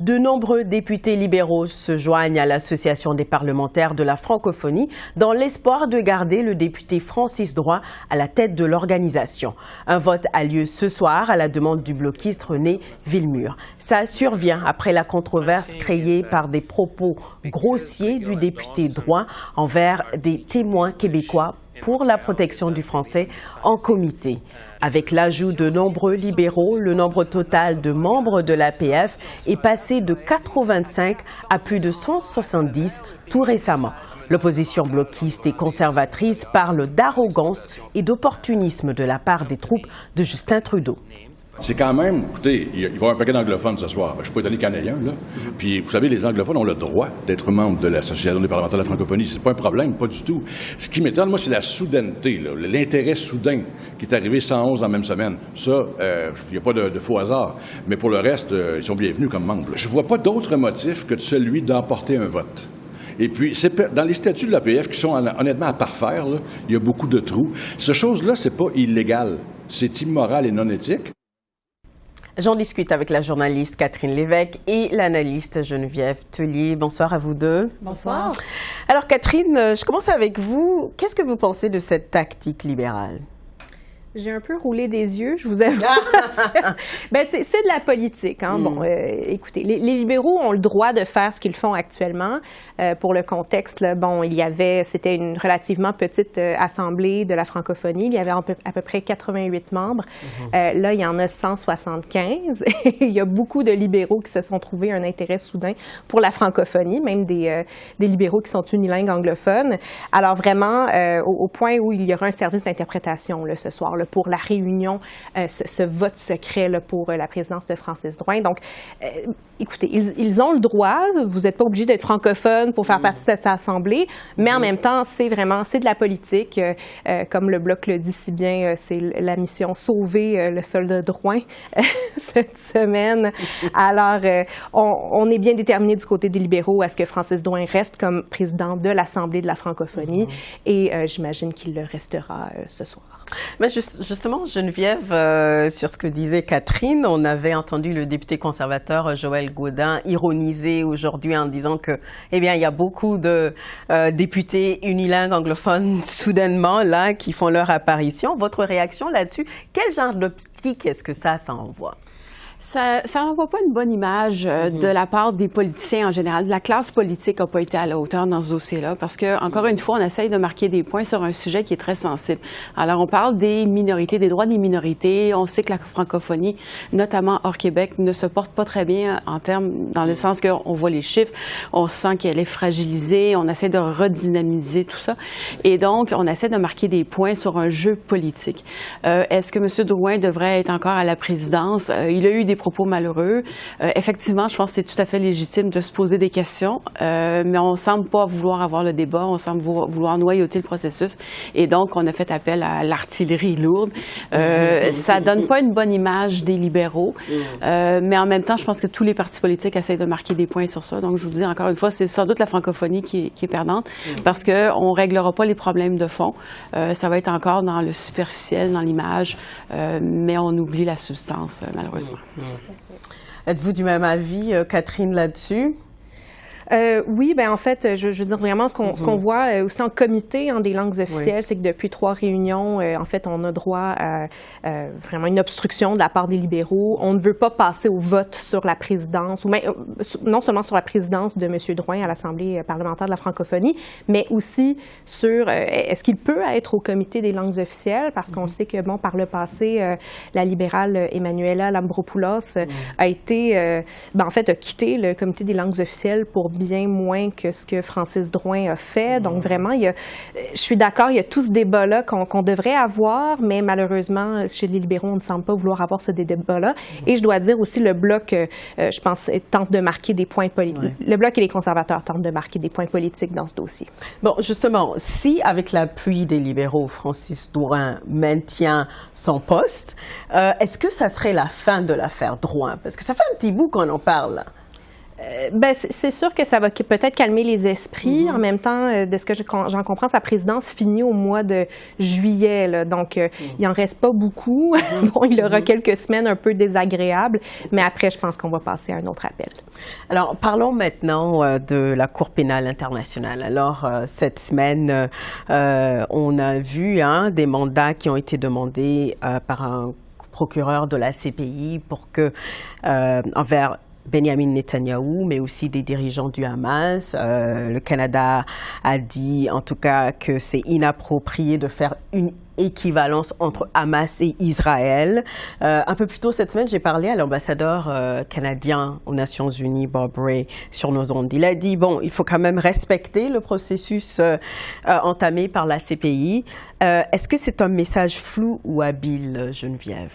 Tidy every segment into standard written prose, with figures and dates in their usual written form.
De nombreux députés libéraux se joignent à l'Association des parlementaires de la francophonie dans l'espoir de garder le député Francis Drouin à la tête de l'organisation. Un vote a lieu ce soir à la demande du bloquiste René Villemur. Ça survient après la controverse créée par des propos grossiers du député Drouin envers des témoins québécois pour la protection du français en comité. Avec l'ajout de nombreux libéraux, le nombre total de membres de l'APF est passé de 85 à plus de 170 tout récemment. L'opposition bloquiste et conservatrice parle d'arrogance et d'opportunisme de la part des troupes de Justin Trudeau. C'est quand même, écoutez, il va y avoir un paquet d'anglophones ce soir. Je ne suis pas étonné qu'il y en ait un, là. Puis, vous savez, les anglophones ont le droit d'être membres de l'Association des parlementaires de la francophonie. C'est pas un problème, pas du tout. Ce qui m'étonne, moi, c'est la soudaineté, l'intérêt soudain qui est arrivé 111 en même semaine. Ça, il n'y a pas de faux hasard. Mais pour le reste, ils sont bienvenus comme membres. Je ne vois pas d'autre motif que celui d'emporter un vote. Et puis, dans les statuts de l'APF qui sont honnêtement à parfaire, là, il y a beaucoup de trous. Cette chose-là, c'est pas illégal. C'est immoral et non éthique. J'en discute avec la journaliste Catherine Lévesque et l'analyste Geneviève Tellier. Bonsoir à vous deux. Bonsoir. Alors Catherine, je commence avec vous. Qu'est-ce que vous pensez de cette tactique libérale? J'ai un peu roulé des yeux, je vous avoue. Ben, c'est de la politique. Hein? Bon, écoutez, les libéraux ont le droit de faire ce qu'ils font actuellement. Pour le contexte, là, bon, c'était une relativement petite assemblée de la francophonie. Il y avait à peu près 88 membres. Là, il y en a 175. Il y a beaucoup de libéraux qui se sont trouvés un intérêt soudain pour la francophonie, même des libéraux qui sont unilingues anglophones. Alors vraiment, au point où il y aura un service d'interprétation là, ce soir, là, pour la réunion, ce vote secret là, pour la présidence de Francis Drouin. Donc, écoutez, ils ont le droit. Vous n'êtes pas obligé d'être francophone pour faire partie de cette assemblée, mais en même temps, c'est de la politique. Comme le Bloc le dit si bien, c'est la mission sauver le soldat Drouin cette semaine. Alors, on est bien déterminé du côté des libéraux à ce que Francis Drouin reste comme président de l'Assemblée de la francophonie et j'imagine qu'il le restera ce soir. Mais justement, Geneviève, sur ce que disait Catherine, on avait entendu le député conservateur Joël Gaudin ironiser aujourd'hui en disant que, eh bien, il y a beaucoup de députés unilingues anglophones soudainement là qui font leur apparition. Votre réaction là-dessus, quel genre d'optique est-ce que ça envoie? Ça n'envoie pas une bonne image de la part des politiciens en général. La classe politique n'a pas été à la hauteur dans ce dossier-là parce que, encore une fois, on essaye de marquer des points sur un sujet qui est très sensible. Alors, on parle des minorités, des droits des minorités. On sait que la francophonie, notamment hors Québec, ne se porte pas très bien en termes, dans le sens qu'on voit les chiffres, on sent qu'elle est fragilisée, on essaie de redynamiser tout ça. Et donc, on essaie de marquer des points sur un jeu politique. Est-ce que M. Drouin devrait être encore à la présidence? Il a eu des propos malheureux. Effectivement, je pense que c'est tout à fait légitime de se poser des questions, mais on ne semble pas vouloir avoir le débat, on semble vouloir noyauter le processus. Et donc, on a fait appel à l'artillerie lourde. Ça ne donne pas une bonne image des libéraux, mais en même temps, je pense que tous les partis politiques essayent de marquer des points sur ça. Donc, je vous dis encore une fois, c'est sans doute la francophonie qui est perdante, parce qu'on ne réglera pas les problèmes de fond. Ça va être encore dans le superficiel, dans l'image, mais on oublie la substance, malheureusement. Êtes-vous du même avis, Catherine, là-dessus? Oui, ben en fait, je veux dire vraiment ce qu'on voit aussi en comité des langues officielles, c'est que depuis 3 réunions, en fait, on a droit à vraiment une obstruction de la part des libéraux. On ne veut pas passer au vote sur la présidence, ou même, non seulement sur la présidence de M. Drouin à l'Assemblée parlementaire de la francophonie, mais aussi sur est-ce qu'il peut être au comité des langues officielles, parce qu'on sait que, bon, par le passé, la libérale Emmanuela Lambropoulos a été, en fait, a quitté le comité des langues officielles pour bien moins que ce que Francis Drouin a fait. Donc, vraiment, je suis d'accord, il y a tout ce débat-là qu'on devrait avoir, mais malheureusement, chez les libéraux, on ne semble pas vouloir avoir ce débat-là. Et je dois dire aussi, le Bloc, je pense, tente de marquer des points politiques. Le Bloc et les conservateurs tentent de marquer des points politiques dans ce dossier. Bon, justement, si, avec l'appui des libéraux, Francis Drouin maintient son poste, est-ce que ça serait la fin de l'affaire Drouin? Parce que ça fait un petit bout qu'on en parle, là. C'est sûr que ça va peut-être calmer les esprits. En même temps, de ce que j'en comprends, sa présidence finit au mois de juillet. Là, donc, il n'en reste pas beaucoup. Bon, il aura quelques semaines un peu désagréables, mais après, je pense qu'on va passer à un autre appel. Alors, parlons maintenant de la Cour pénale internationale. Alors, cette semaine, on a vu des mandats qui ont été demandés par un procureur de la CPI pour que, envers Benjamin Netanyahou, mais aussi des dirigeants du Hamas. Le Canada a dit, en tout cas, que c'est inapproprié de faire une équivalence entre Hamas et Israël. Un peu plus tôt cette semaine, j'ai parlé à l'ambassadeur canadien aux Nations Unies, Bob Ray, sur nos ondes. Il a dit, bon, il faut quand même respecter le processus entamé par la CPI. Est-ce que c'est un message flou ou habile, Geneviève?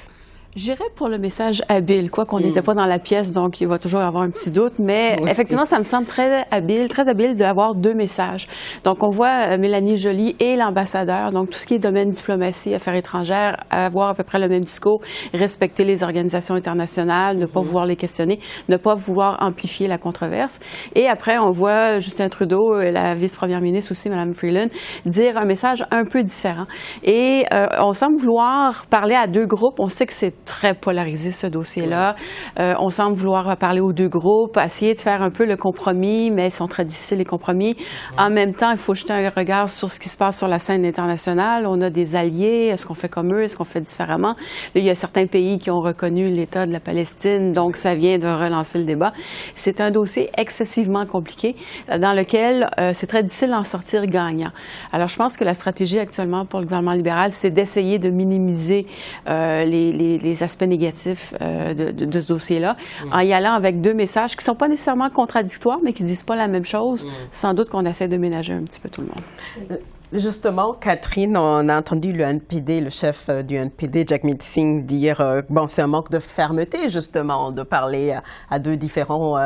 J'irais pour le message habile, quoi qu'on n'était pas dans la pièce, donc il va toujours y avoir un petit doute, mais effectivement, ça me semble très habile d'avoir deux messages. Donc, on voit Mélanie Joly et l'ambassadeur, donc tout ce qui est domaine diplomatie, affaires étrangères, avoir à peu près le même discours, respecter les organisations internationales, ne pas vouloir les questionner, ne pas vouloir amplifier la controverse. Et après, on voit Justin Trudeau, la vice-première ministre aussi, Mme Freeland, dire un message un peu différent. Et on semble vouloir parler à deux groupes. On sait que c'est très polarisé, ce dossier-là. On semble vouloir parler aux deux groupes, essayer de faire un peu le compromis, mais ils sont très difficiles, les compromis. En même temps, il faut jeter un regard sur ce qui se passe sur la scène internationale. On a des alliés. Est-ce qu'on fait comme eux? Est-ce qu'on fait différemment? Là, il y a certains pays qui ont reconnu l'État de la Palestine, donc ça vient de relancer le débat. C'est un dossier excessivement compliqué dans lequel c'est très difficile d'en sortir gagnant. Alors, je pense que la stratégie actuellement pour le gouvernement libéral, c'est d'essayer de minimiser les aspects négatifs de ce dossier-là, en y allant avec deux messages qui ne sont pas nécessairement contradictoires, mais qui ne disent pas la même chose. Sans doute qu'on essaie de ménager un petit peu tout le monde. Justement, Catherine, on a entendu le NPD, le chef du NPD, Jagmeet Singh, dire bon, c'est un manque de fermeté, justement, de parler à deux différentes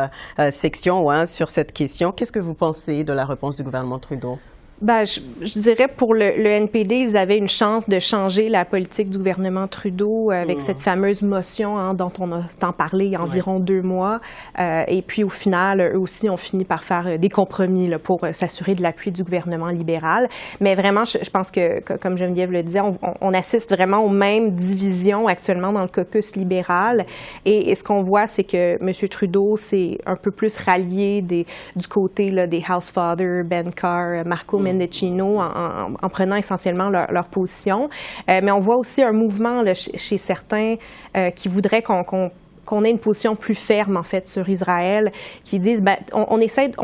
sections sur cette question. Qu'est-ce que vous pensez de la réponse du gouvernement Trudeau? Je dirais pour le NPD, ils avaient une chance de changer la politique du gouvernement Trudeau avec cette fameuse motion dont on a tant parlé il y a environ 2 mois. Et puis au final, eux aussi ont fini par faire des compromis là, pour s'assurer de l'appui du gouvernement libéral. Mais vraiment, je pense que, comme Geneviève le disait, on assiste vraiment aux mêmes divisions actuellement dans le caucus libéral. Et ce qu'on voit, c'est que M. Trudeau s'est un peu plus rallié du côté là, des House Fathers, Ben Carr, Marco Mendicino, en prenant essentiellement leur position. Mais on voit aussi un mouvement là, chez certains qui voudraient qu'on ait une position plus ferme, en fait, sur Israël, qui disent, on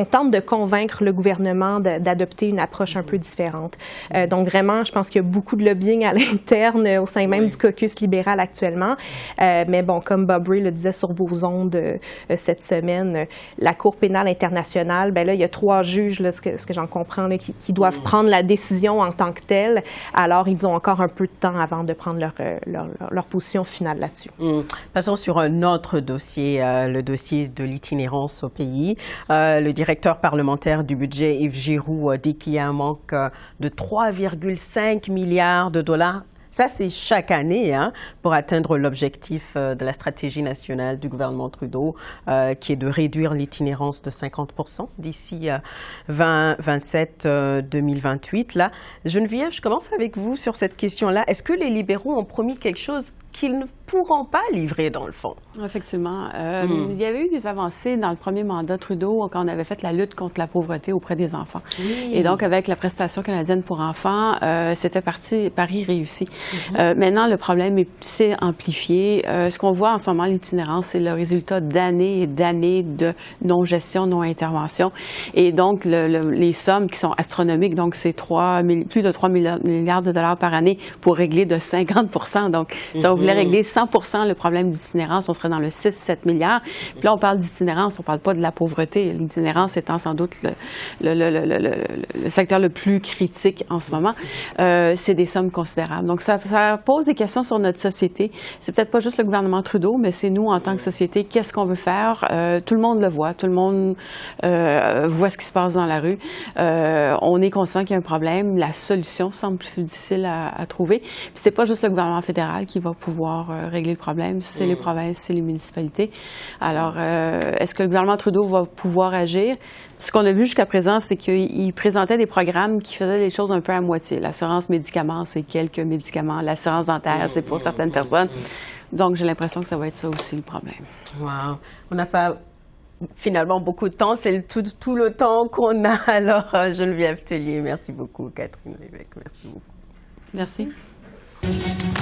tente de convaincre le gouvernement d'adopter une approche un peu différente. Donc, vraiment, je pense qu'il y a beaucoup de lobbying à l'interne, au sein même du caucus libéral actuellement. Mais bon, comme Bob Ray le disait sur vos ondes cette semaine, la Cour pénale internationale, là, il y a 3 juges, là, ce que j'en comprends, là, qui doivent prendre la décision en tant que telle. Alors, ils ont encore un peu de temps avant de prendre leur position finale là-dessus. Passons sur un autre dossier, le dossier de l'itinérance au pays. Le directeur parlementaire du budget, Yves Giroux, dit qu'il y a un manque de 3,5 milliards de dollars. Ça, c'est chaque année pour atteindre l'objectif de la stratégie nationale du gouvernement Trudeau, qui est de réduire l'itinérance de 50% d'ici 2027-2028. Là, Geneviève, je commence avec vous sur cette question-là. Est-ce que les libéraux ont promis quelque chose qu'ils ne pourront pas livrer, dans le fond? Effectivement. Il y avait eu des avancées dans le premier mandat Trudeau quand on avait fait la lutte contre la pauvreté auprès des enfants. Oui. Et donc, avec la prestation canadienne pour enfants, c'était pari réussi. Maintenant, le problème s'est amplifié. Ce qu'on voit en ce moment, l'itinérance, c'est le résultat d'années et d'années de non-gestion, non-intervention. Et donc, les sommes qui sont astronomiques, donc c'est plus de 3 milliards de dollars par année pour régler de 50%. Donc, ça on voulait régler 100% le problème d'itinérance, on serait dans le 6-7 milliards. Puis là, on parle d'itinérance, on ne parle pas de la pauvreté. L'itinérance étant sans doute le secteur le plus critique en ce moment. C'est des sommes considérables. Donc, ça pose des questions sur notre société. C'est peut-être pas juste le gouvernement Trudeau, mais c'est nous, en tant que société, qu'est-ce qu'on veut faire? Tout le monde le voit. Tout le monde voit ce qui se passe dans la rue. On est conscient qu'il y a un problème. La solution semble plus difficile à trouver. Puis c'est pas juste le gouvernement fédéral qui va pouvoir pouvoir régler le problème. C'est les provinces, c'est les municipalités. Alors, est-ce que le gouvernement Trudeau va pouvoir agir? Ce qu'on a vu jusqu'à présent, c'est qu'il présentait des programmes qui faisaient les choses un peu à moitié. L'assurance médicaments, c'est quelques médicaments. L'assurance dentaire, c'est pour certaines personnes. Donc, j'ai l'impression que ça va être ça aussi le problème. Wow. On n'a pas finalement beaucoup de temps. C'est tout le temps qu'on a. Alors, Geneviève Tellier, merci beaucoup. Catherine Lévesque, merci beaucoup. Merci.